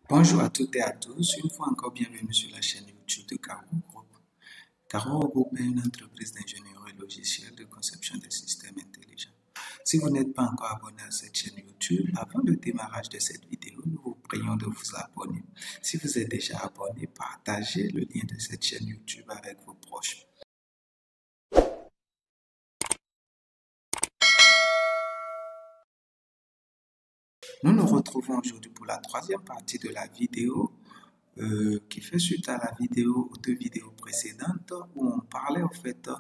Bonjour à toutes et à tous, une fois encore bienvenue sur la chaîne YouTube de Caro Group. Caro Group est une entreprise d'ingénierie logicielle de conception des systèmes intelligents. Si vous n'êtes pas encore abonné à cette chaîne YouTube, avant le démarrage de cette vidéo, nous vous prions de vous abonner. Si vous êtes déjà abonné, partagez le lien de cette chaîne YouTube avec vos proches. Nous nous retrouvons aujourd'hui pour la troisième partie de la vidéo qui fait suite à la vidéo, aux deux vidéos précédentes où on parlait en fait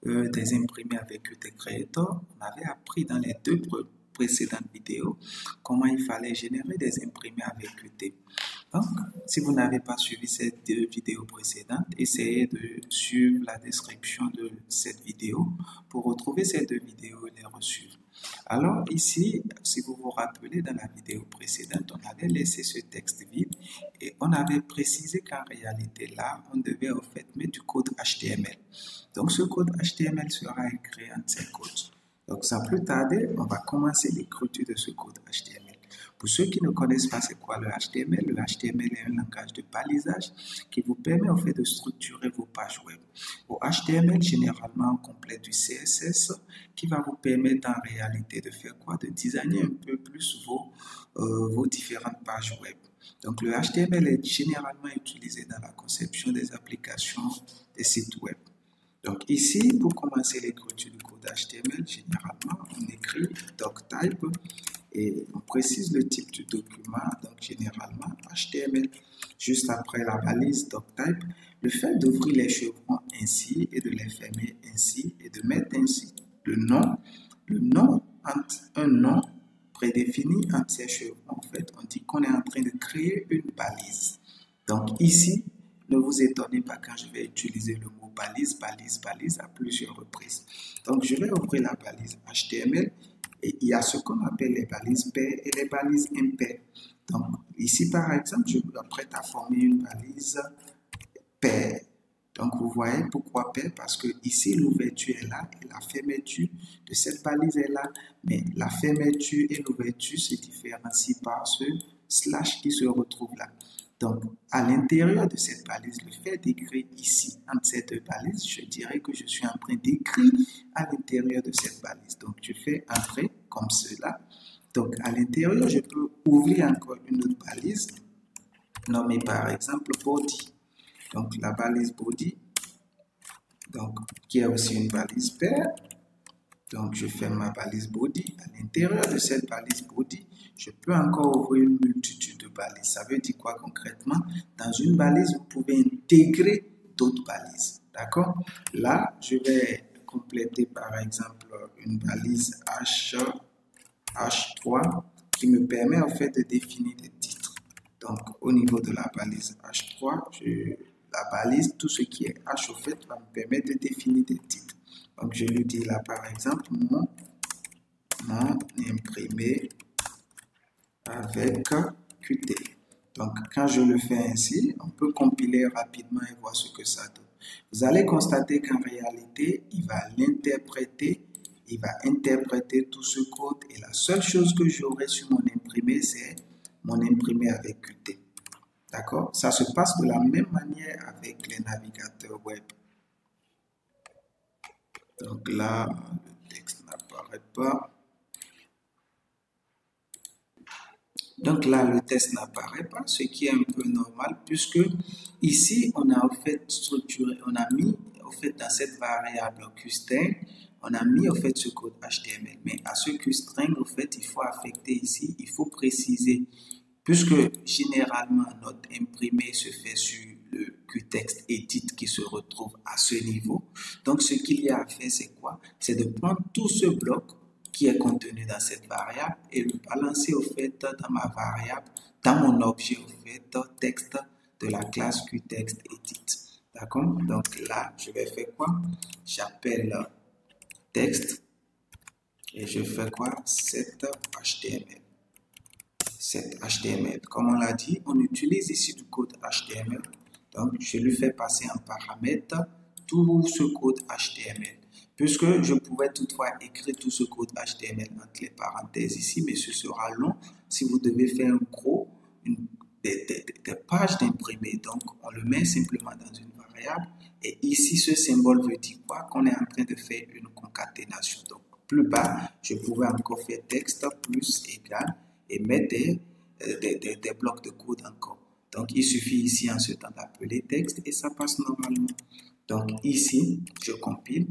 des imprimés avec Qt Creator. On avait appris dans les deux précédentes vidéos comment il fallait générer des imprimés avec Qt. Donc, si vous n'avez pas suivi ces deux vidéos précédentes, essayez de suivre la description de cette vidéo pour retrouver ces deux vidéos et les resuivre. Alors ici, si vous vous rappelez, dans la vidéo précédente, on avait laissé ce texte vide et on avait précisé qu'en réalité là, on devait en fait mettre du code HTML. Donc ce code HTML sera écrit en ces codes. Donc sans plus tarder, on va commencer l'écriture de ce code HTML. Pour ceux qui ne connaissent pas c'est quoi le HTML est un langage de balisage qui vous permet en fait de structurer vos pages web. Au HTML, généralement, on complète du CSS qui va vous permettre en réalité de faire quoi? De designer un peu plus vos différentes pages web. Donc le HTML est généralement utilisé dans la conception des applications des sites web. Donc ici, pour commencer l'écriture du code HTML, généralement, on écrit doctype et on précise le type du document, donc généralement HTML. Juste après la balise doctype, le fait d'ouvrir les chevrons ainsi et de les fermer ainsi et de mettre ainsi le nom un nom prédéfini entre ces chevrons, en fait, on dit qu'on est en train de créer une balise. Donc ici, ne vous étonnez pas quand je vais utiliser le mot balise à plusieurs reprises. Donc je vais ouvrir la balise HTML et il y a ce qu'on appelle les balises paires et les balises impaires. Donc ici par exemple, je m'apprête à former une balise paire. Donc vous voyez pourquoi paire? Parce que ici l'ouverture est là et la fermeture de cette balise est là, mais la fermeture et l'ouverture se différencient par ce slash qui se retrouve là. Donc, à l'intérieur de cette balise, le fait d'écrire ici, entre ces deux balises, je dirais que je suis en train d'écrire à l'intérieur de cette balise. Donc, je fais entrer comme cela. Donc, à l'intérieur, je peux ouvrir encore une autre balise, nommée par exemple body. Donc, la balise body, donc, qui est aussi une balise paire. Donc, je ferme ma balise body. À l'intérieur de cette balise body, je peux encore ouvrir une multitude de balises. Ça veut dire quoi concrètement? Dans une balise, vous pouvez intégrer d'autres balises. D'accord? Là, je vais compléter par exemple une balise H3 qui me permet en fait de définir des titres. Donc, au niveau de la balise H3, la balise, tout ce qui est H au fait, va me permettre de définir des titres. Donc, je lui dis là, par exemple, mon imprimé avec Qt. Donc, quand je le fais ainsi, on peut compiler rapidement et voir ce que ça donne. Vous allez constater qu'en réalité, il va interpréter tout ce code et la seule chose que j'aurai sur mon imprimé, c'est mon imprimé avec Qt. D'accord? Ça se passe de la même manière avec les navigateurs web. Donc là, le texte n'apparaît pas. Donc là, le texte n'apparaît pas, ce qui est un peu normal puisque ici, on a en fait structuré, on a mis en fait dans cette variable QString, on a mis en fait ce code HTML. Mais à ce QString, en fait, il faut affecter ici, il faut préciser, puisque généralement notre imprimé se fait sur le QText Edit qui se retrouve à ce niveau. Donc, ce qu'il y a à faire, c'est quoi? C'est de prendre tout ce bloc qui est contenu dans cette variable et le balancer au fait dans ma variable, dans mon objet au fait texte de la classe QText Edit. D'accord? Donc là, je vais faire quoi? J'appelle texte et je fais quoi? Set HTML. Set HTML. Comme on l'a dit, on utilise ici du code HTML. Donc, je lui fais passer en paramètre tout ce code HTML. Puisque je pouvais toutefois écrire tout ce code HTML entre les parenthèses ici, mais ce sera long si vous devez faire des pages d'imprimés. Donc, on le met simplement dans une variable. Et ici, ce symbole veut dire quoi? Qu'on est en train de faire une concaténation. Donc, plus bas, je pouvais encore faire texte plus égal et mettre des blocs de code encore. Donc, il suffit ici en ce temps d'appeler texte et ça passe normalement. Donc, ici, je compile.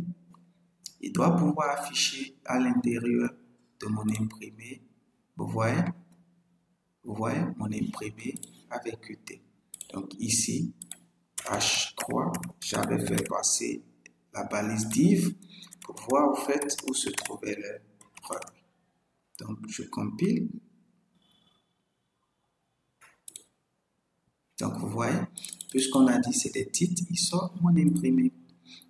Il doit pouvoir afficher à l'intérieur de mon imprimé. Vous voyez, mon imprimé avec Qt. Donc, ici, H3, j'avais fait passer la balise div pour voir en fait où se trouvait l'erreur. Donc, je compile. Donc, vous voyez, puisqu'on a dit c'est des titres, il sort mon imprimé.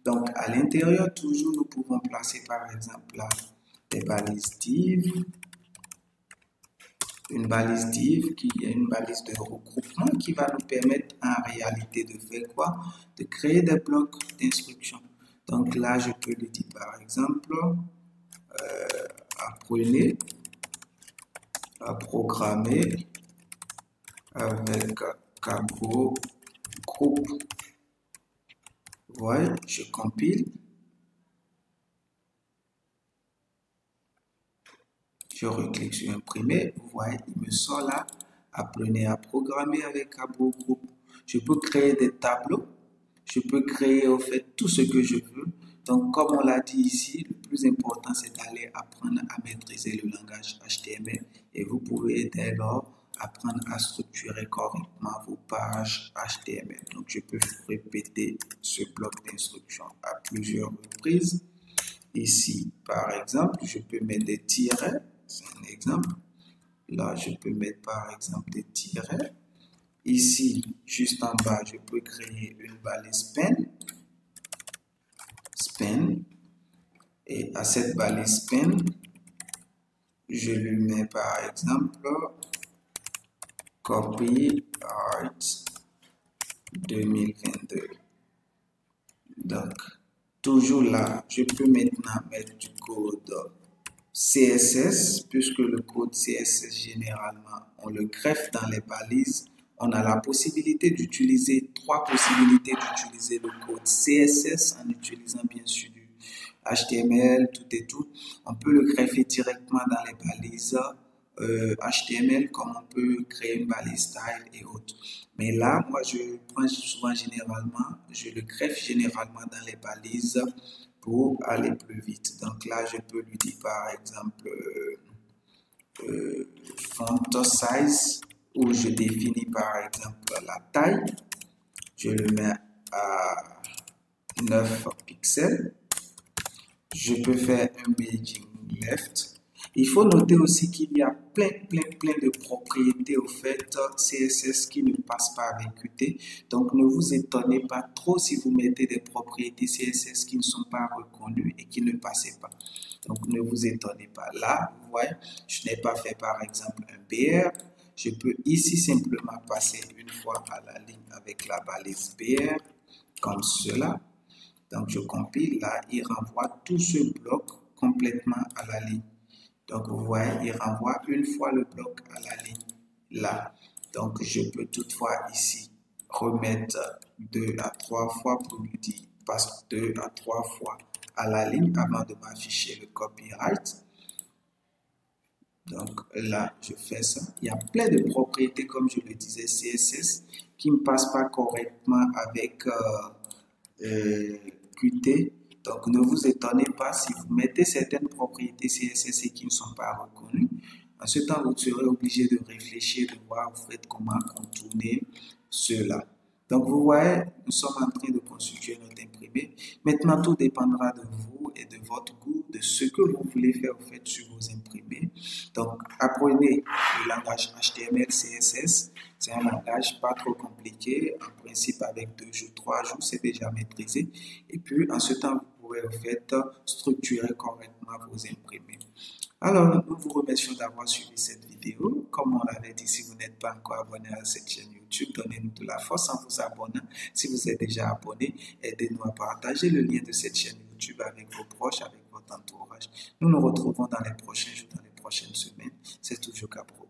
Donc, à l'intérieur, toujours, nous pouvons placer, par exemple, là, des balises div. Une balise div qui est une balise de regroupement qui va nous permettre en réalité de faire quoi? De créer des blocs d'instructions. Donc, là, je peux lui dire, par exemple, apprenez à programmer avec Cabot Group. Vous voyez, je compile. Je reclique sur imprimer. Vous voyez, il me sort là. Apprenez à programmer avec Cabot Group. Je peux créer des tableaux. Je peux créer en fait tout ce que je veux. Donc, comme on l'a dit ici, le plus important, c'est d'aller apprendre à maîtriser le langage HTML. Et vous pouvez dès lors apprendre à structurer correctement vos pages HTML. Donc, je peux répéter ce bloc d'instructions à plusieurs reprises. Ici, par exemple, je peux mettre des tirets. C'est un exemple. Là, je peux mettre par exemple des tirets. Ici, juste en bas, je peux créer une balise pen. Et à cette balise pen, je lui mets par exemple Copy Art 2022. Donc, toujours là, je peux maintenant mettre du code CSS, puisque le code CSS, généralement, on le greffe dans les balises. On a la possibilité d'utiliser, trois possibilités d'utiliser le code CSS en utilisant bien sûr du HTML, tout et tout. On peut le greffer directement dans les balises HTML, comme on peut créer une balise style et autres. Mais là, moi, je prends souvent généralement, je le greffe généralement dans les balises pour aller plus vite. Donc là, je peux lui dire par exemple font size, où je définis par exemple la taille. Je le mets à 9 pixels. Je peux faire un margin left. Il faut noter aussi qu'il y a plein de propriétés au fait CSS qui ne passent pas avec Qt. Donc ne vous étonnez pas trop si vous mettez des propriétés CSS qui ne sont pas reconnues et qui ne passaient pas. Donc ne vous étonnez pas. Là, vous voyez, je n'ai pas fait par exemple un BR. Je peux ici simplement passer une fois à la ligne avec la balise BR, comme cela. Donc je compile, là, il renvoie tout ce bloc complètement à la ligne. Donc, vous voyez, il renvoie une fois le bloc à la ligne là. Donc, je peux toutefois ici remettre 2 à 3 fois pour lui dire passe 2 à 3 fois à la ligne avant de m'afficher le copyright. Donc, là, je fais ça. Il y a plein de propriétés, comme je le disais, CSS, qui ne passent pas correctement avec Qt. Donc, ne vous étonnez pas si vous mettez certaines propriétés CSS et qui ne sont pas reconnues. En ce temps, vous serez obligé de réfléchir, de voir en fait comment contourner cela. Donc, vous voyez, nous sommes en train de constituer notre imprimé. Maintenant, tout dépendra de vous et de votre goût, de ce que vous voulez faire en fait sur vos imprimés. Donc, apprenez le langage HTML, CSS. C'est un langage pas trop compliqué. En principe, avec 2 jours, 3 jours, c'est déjà maîtrisé. Et puis, en ce temps, vous pourrez en fait structurer correctement vos imprimés. Alors, nous vous remercions d'avoir suivi cette vidéo. Comme on l'avait dit, si vous n'êtes pas encore abonné à cette chaîne YouTube, donnez-nous de la force en vous abonnant. Si vous êtes déjà abonné, aidez-nous à partager le lien de cette chaîne YouTube avec vos proches, avec votre entourage. Nous nous retrouvons dans les prochains jours, dans les prochaines semaines. C'est toujours Cabot.